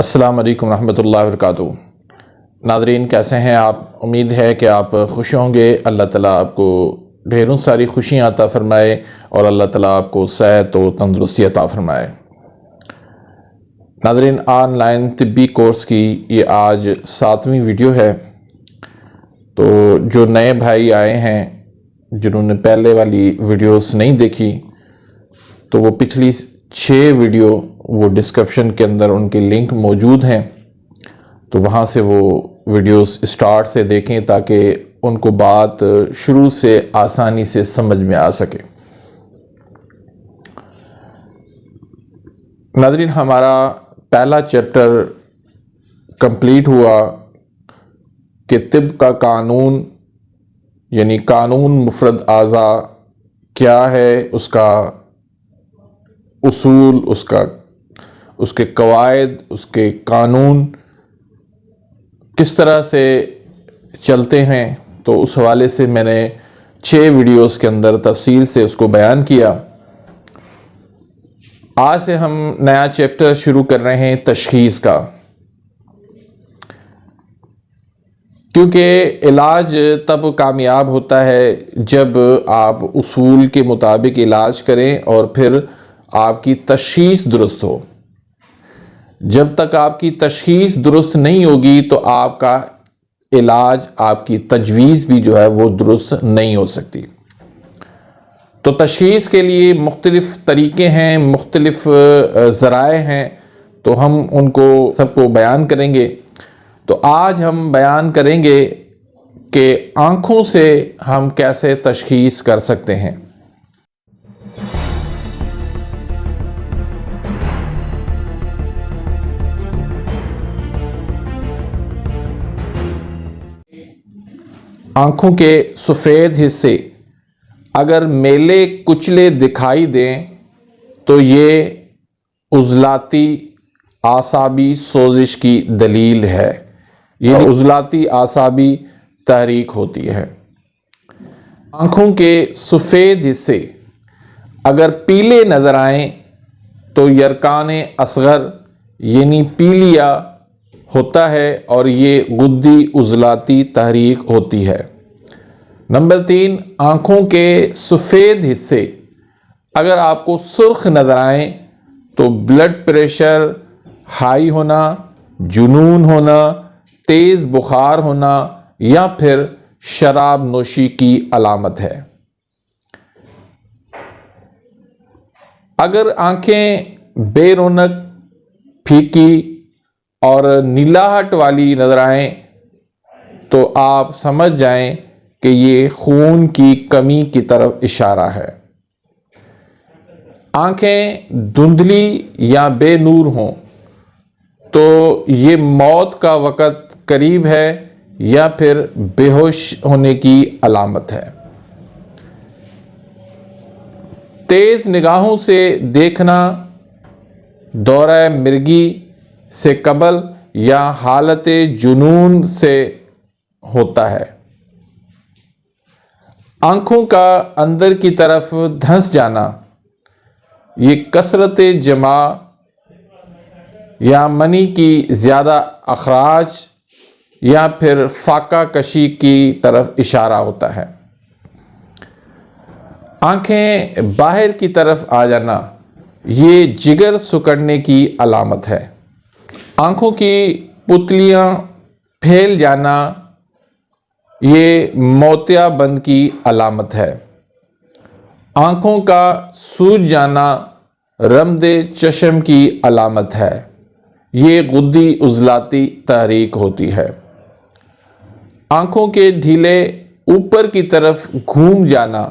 अस्सलाम वालेकुम रहमतुल्लाहि व बरकातुहू। नाज़रीन, कैसे हैं आप? उम्मीद है कि आप खुश होंगे। अल्लाह ताला आपको ढेरों सारी खुशियाँ अता फ़रमाए और अल्लाह ताला आपको सेहत व तंदुरुस्ती अता फ़रमाए। नाज़रीन, ऑनलाइन तिब्बी कोर्स की ये आज 7वीं वीडियो है। तो जो नए भाई आए हैं, जिन्होंने पहले वाली वीडियोस नहीं देखी, तो वो पिछली 6 वीडियो वो डिस्क्रिप्शन के अंदर उनके लिंक मौजूद हैं, तो वहाँ से वो वीडियोस स्टार्ट से देखें ताकि उनको बात शुरू से आसानी से समझ में आ सके। नाज़रीन, हमारा पहला चैप्टर कंप्लीट हुआ कि तिब का कानून यानी कानून मुफरद आज़ा क्या है, उसका उसूल, उसके कवायद, उसके कानून किस तरह से चलते हैं। तो उस हवाले से मैंने 6 वीडियोस के अंदर तफसील से उसको बयान किया। आज से हम नया चैप्टर शुरू कर रहे हैं तशख़ीस का, क्योंकि इलाज तब कामयाब होता है जब आप उसूल के मुताबिक इलाज करें और फिर आपकी तशख़ीस दुरुस्त हो। जब तक आपकी तशख़ीस दुरुस्त नहीं होगी तो आपका इलाज, आपकी तजवीज़ भी जो है वो दुरुस्त नहीं हो सकती। तो तशख़ीस के लिए मुख्तलिफ़ तरीक़े हैं, मुख्तलिफ़ ज़राए हैं, तो हम उनको सबको बयान करेंगे। तो आज हम बयान करेंगे कि आँखों से हम कैसे तशख़ीस कर सकते हैं। आँखों के सफ़ेद हिस्से अगर मेले कुचले दिखाई दें तो ये उज़लाती आसाबी सोजिश की दलील है। ये उज़लाती आसाबी तहरीक होती है। आँखों के सफ़ेद हिस्से अगर पीले नज़र आएँ तो यरकान असग़र यानी पीलिया होता है और ये गुद्दी उज़लाती तहरीक होती है। नंबर 3, आँखों के सफ़ेद हिस्से अगर आपको सुर्ख नज़र आए तो ब्लड प्रेशर हाई होना, जुनून होना, तेज़ बुखार होना या फिर शराब नोशी की अलामत है। अगर आँखें बेरौनक, फीकी और नीलाहट वाली नज़र आएँ तो आप समझ जाएं कि ये खून की कमी की तरफ इशारा है। आँखें धुंधली या बेनूर हों तो ये मौत का वक़्त करीब है या फिर बेहोश होने की अलामत है। तेज़ निगाहों से देखना दौरा मिर्गी से कबल या हालत जुनून से होता है। आँखों का अंदर की तरफ धंस जाना, ये कसरत जमा या मनी की ज़्यादा अखराज या फिर फाका कशी की तरफ इशारा होता है। आँखें बाहर की तरफ आ जाना, ये जिगर सिकुड़ने की अलामत है। आँखों की पुतलियाँ फैल जाना, ये मोतियाबिंद की अलामत है। आँखों का सूज जाना रमदे चश्म की अलामत है। ये गुद्दी उज़लाती तहरीक होती है। आँखों के ढीले ऊपर की तरफ घूम जाना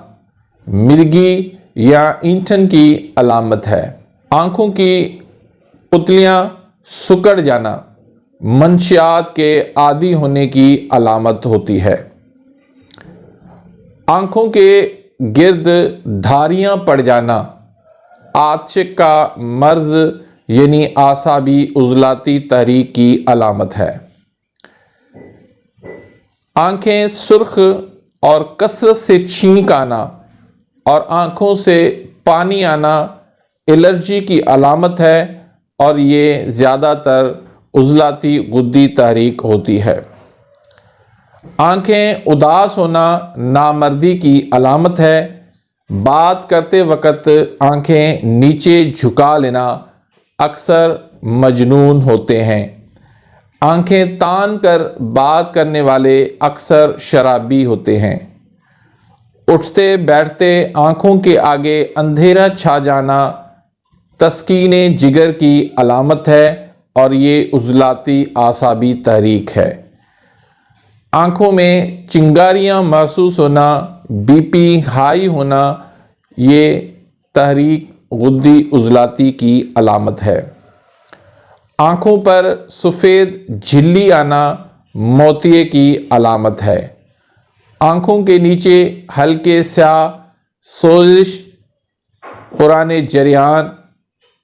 मिर्गी या ईंठन की अलामत है। आँखों की पुतलियाँ सिकुड़ जाना मंशियात के आदी होने की अलामत होती है। आँखों के गिर्द धारियाँ पड़ जाना आतिश का मर्ज यानी आसाबी उज़लाती तहरीक की अलामत है। आँखें सुर्ख और कसरत से छींक आना और आँखों से पानी आना एलर्जी की अलामत है और ये ज़्यादातर उजलाती गुद्दी तहरीक होती है। आंखें उदास होना नामर्दी की अलामत है। बात करते वक्त आंखें नीचे झुका लेना अक्सर मजनून होते हैं। आंखें तान कर बात करने वाले अक्सर शराबी होते हैं। उठते बैठते आंखों के आगे अंधेरा छा जाना तस्कीने जिगर की अलामत है और ये उजलाती आसाबी तहरीक है। आंखों में चिंगारियां महसूस होना, बीपी हाई होना, ये तहरीक गुद्दी उजलाती की अलामत है। आंखों पर सफ़ेद झिल्ली आना मोतिये की अलामत है। आंखों के नीचे हल्के स्याह सोजिश, पुराने जरियान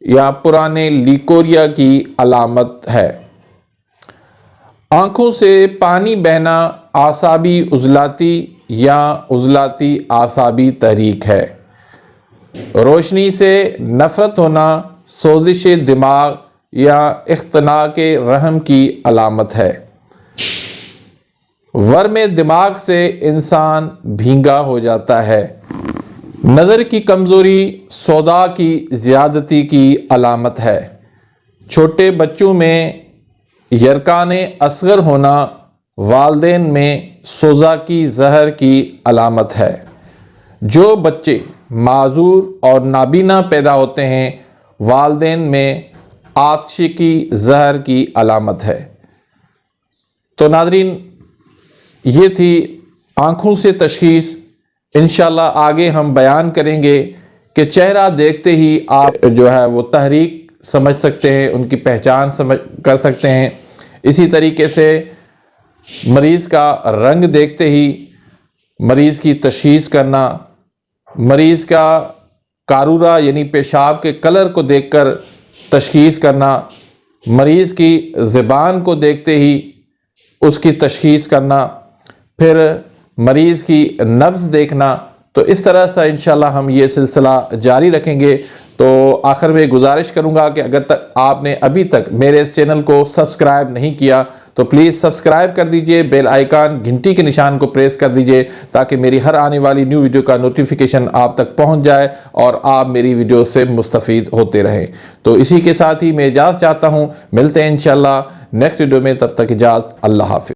या पुराने लिकोरिया की अलामत है। आंखों से पानी बहना आसाबी उजलाती या उजलाती आसाबी तहरीक है। रोशनी से नफरत होना सोजिश दिमाग या इख्तना के रहम की अलामत है। वर्म दिमाग से इंसान भींगा हो जाता है। नज़र की कमज़ोरी सौदा की ज़्यादती की अलामत है। छोटे बच्चों में यरकाने असगर होना वालदेन में सोजा की जहर की अलामत है। जो बच्चे माजूर और नाबीना पैदा होते हैं वालदेन में आतशी की जहर की अलामत है। तो नाज़रीन, ये थी आँखों से तशख़ीस। इंशाल्लाह आगे हम बयान करेंगे कि चेहरा देखते ही आप जो है वो तहरीक समझ सकते हैं, उनकी पहचान कर सकते हैं। इसी तरीके से मरीज़ का रंग देखते ही मरीज़ की तशख़ीस करना, मरीज़ का कारूरा यानी पेशाब के कलर को देखकर तशख़ीस करना, मरीज़ की ज़बान को देखते ही उसकी तशख़ीस करना, फिर मरीज़ की नब्ज़ देखना। तो इस तरह से इंशाल्लाह हम ये सिलसिला जारी रखेंगे। तो आखिर में गुजारिश करूँगा कि अगर तक आपने अभी तक मेरे इस चैनल को सब्सक्राइब नहीं किया तो प्लीज़ सब्सक्राइब कर दीजिए, बेल आइकन घंटी के निशान को प्रेस कर दीजिए ताकि मेरी हर आने वाली न्यू वीडियो का नोटिफिकेशन आप तक पहुंच जाए और आप मेरी वीडियो से मुस्तफ़ीद होते रहें। तो इसी के साथ ही मैं इजाज़त चाहता हूं, मिलते हैं इंशाल्लाह नेक्स्ट वीडियो में, तब तक इजाज़त, अल्लाह हाफ़िज़।